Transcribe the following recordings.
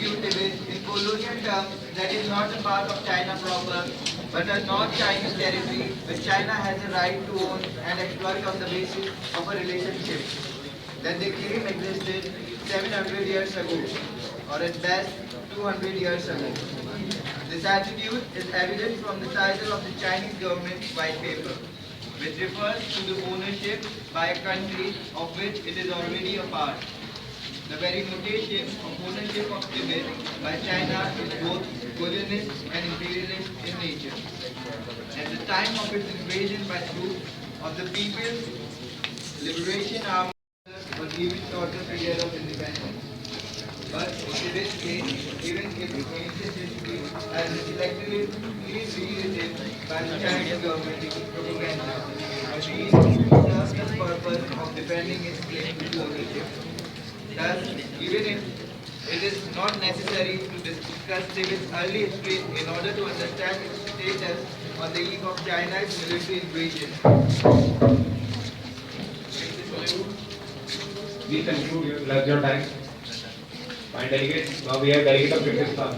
attribute Tibet in colonial terms that is not a part of China proper, but a non-Chinese territory which China has a right to own and exploit on the basis of a relationship that they claim existed 700 years ago, or at best 200 years ago. This attitude is evident from the title of the Chinese government's white paper, which refers to the ownership by a country of which it is already a part. The very notation of ownership of Tibet by China is both colonialist and imperialist in nature. At the time of its invasion by troops of the People's Liberation Army was even shorter period of independence. But in this case, even if ancient history has selectively rewritten by the Chinese government propaganda, these serve the purpose of defending its claim to ownership. Thus, even if it is not necessary to discuss Tibet's early history in order to understand its status on the eve of China's military invasion. We conclude, you left your time. Fine delegates. Now we have delegate of Kyrgyzstan.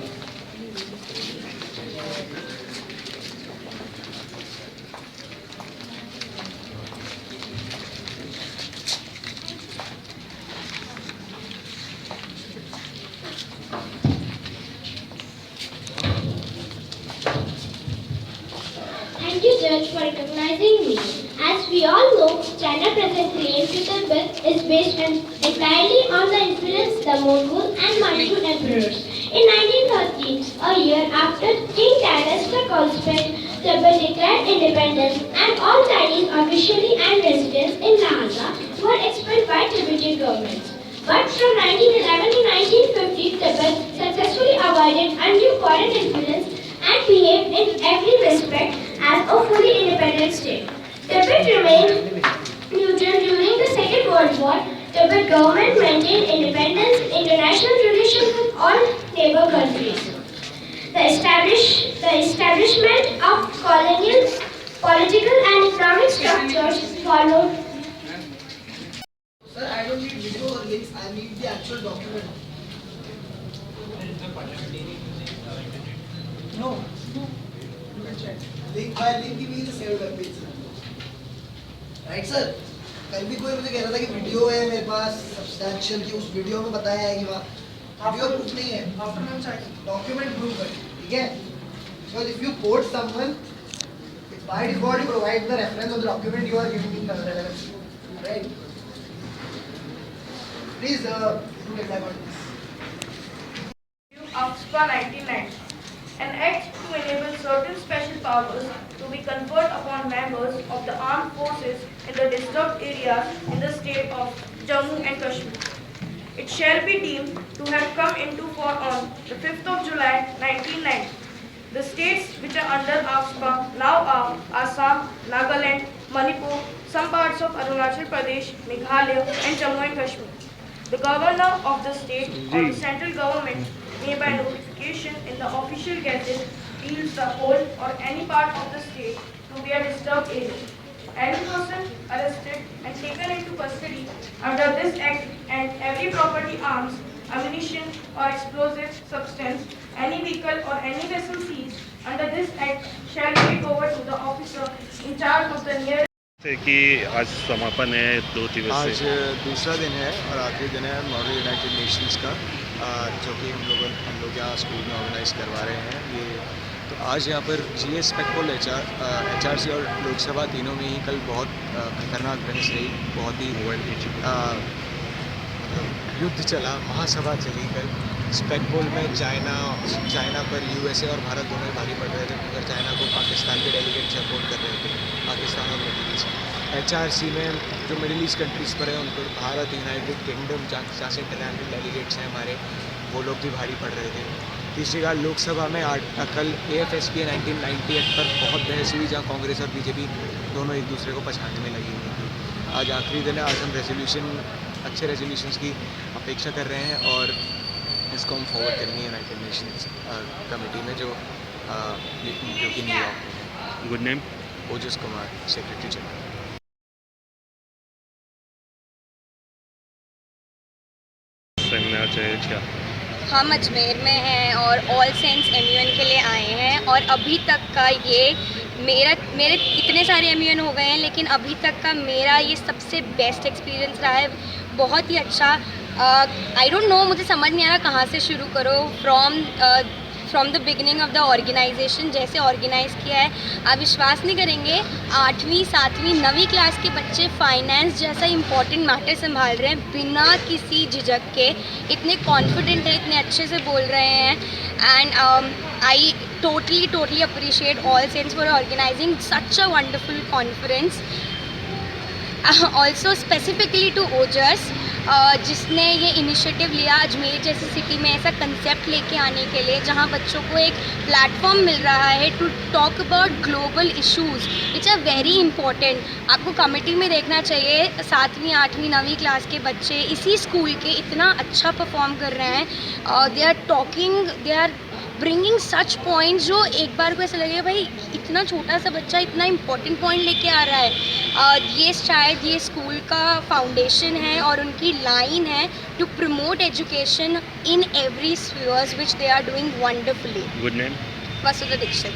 Thank you, Judge, for recognizing me. As we all know, China's present claim to Tibet is based entirely on the influence the Mongol and Manchu emperors. In 1913, a year after King Taras the Conspect, Tibet declared independence and all Chinese officially and residents in Lhasa were expelled by Tibetan governments. But from 1911 to 1950, Tibet successfully avoided undue foreign influence and behaved in every respect as a fully independent state. Tibet remained neutral during the Second World War. Tibet government maintained independence, international relations with all neighbor countries. The establishment of colonial, political and economic structures followed. Sir, I don't need video or links, I need the actual document. No. You can check. Link by link ही भी saved web page. Right sir? कल भी कोई मुझे कह रहा था कि video है मेरे पास सब्सटैंशियल की उस वीडियो में बताया है कि वहाँ वीडियो प्रूफ नहीं है. डॉक्यूमेंट प्रूफ है. ठीक है? Because if you quote someone, by default you provide the reference of the document you are giving in relevance. Right? Please do reply on this. AFSPA 1990, an act to enable certain special powers to be conferred upon members of the armed forces in the disturbed areas in the state of Jammu and Kashmir. It shall be deemed to have come into force on the 5th of July 1990. The states which are under AFSPA now are Assam, Nagaland, Manipur, some parts of Arunachal Pradesh, Meghalaya and Jammu and Kashmir. The governor of the state or the central government may by notification in the official gazette deals the whole or any part of the state to be a disturbed area. Any person arrested and taken into custody under this act and every property, arms, ammunition or explosive substance, any vehicle or any vessel seized under this act shall be given over to the officer in charge of the nearest. से कि आज समापन है 2 दिवसीय. आज दूसरा दिन है और आखिरी दिन है मॉडल यूनाइटेड नेशंस का, जो कि हम लोग यहाँ स्कूल में ऑर्गेनाइज करवा रहे हैं. ये तो आज यहाँ पर GS स्पेक्पोल HRC और लोकसभा तीनों में ही कल बहुत खतरनाक बहस रही. बहुत ही युद्ध चला, महासभा चली कल. स्पेक्पोल में चाइना पर USA और भारत दोनों ही भारी पड़ रहे थे, मगर चाइना को पाकिस्तान के डेलीगेट सपोर्ट कर रहे थे, पाकिस्तान और मिडिल ईस्ट. HRC में जो मिडिल ईस्ट कंट्रीज़ पर है उन पर भारत, यूनाइटेड किंगडम, जहाँ से इंटरनेशनल डेलीगेट्स हैं हमारे, वो लोग भी भारी पड़ रहे थे. तीसरी बार लोकसभा में कल AFSPA 1990 एक्ट पर बहुत बहस हुई, जहाँ कांग्रेस और BJP दोनों एक दूसरे को पछाड़ने में लगी हुई थी. आज आखिरी दिन है. आज हम अच्छे रेजोल्यूशंस की अपेक्षा कर रहे हैं और इसको हम फॉरवर्ड करेंगे यूनाइटेड नेशंस कमेटी में जो कि न्यूयॉर्क में है. Good name? Ojas Kumar, secretary general. संज्ञा क्या? हम अजमेर में हैं और ऑल सेंट्स MUN के लिए आए हैं और अभी तक का ये मेरे इतने सारे MUN हो गए हैं लेकिन अभी तक का मेरा ये सबसे बेस्ट एक्सपीरियंस रहा है, बहुत ही अच्छा। आई डोंट नो, मुझे समझ नहीं आ रहा कहाँ से शुरू करो। From the beginning of the organisation, जैसे ऑर्गेनाइज़ किया है, आप विश्वास नहीं करेंगे 8वीं 7वीं 9वीं क्लास के बच्चे फाइनेंस जैसा इंपॉर्टेंट मैटर संभाल रहे हैं बिना किसी झिझक के, इतने कॉन्फिडेंट है, इतने अच्छे से बोल रहे हैं। And I totally appreciate All Saints for organizing such a wonderful conference. Also specifically to OJAS, जिसने ये इनिशिएटिव लिया अजमेर जैसी सिटी में ऐसा कंसेप्ट लेके आने के लिए, जहाँ बच्चों को एक प्लेटफॉर्म मिल रहा है to talk about global issues which are very important. आपको कमेटी में देखना चाहिए 7वीं 8वीं 9वीं क्लास के बच्चे इसी स्कूल के इतना अच्छा परफॉर्म कर रहे हैं। They are bringing such points जो एक बार को ऐसा लगेगा भाई इतना छोटा सा बच्चा इतना इंपॉर्टेंट पॉइंट लेके आ रहा है। ये शायद ये स्कूल का फाउंडेशन है और उनकी लाइन है to promote education in every spheres which they are doing wonderfully. Good name? Vasudha Dixit.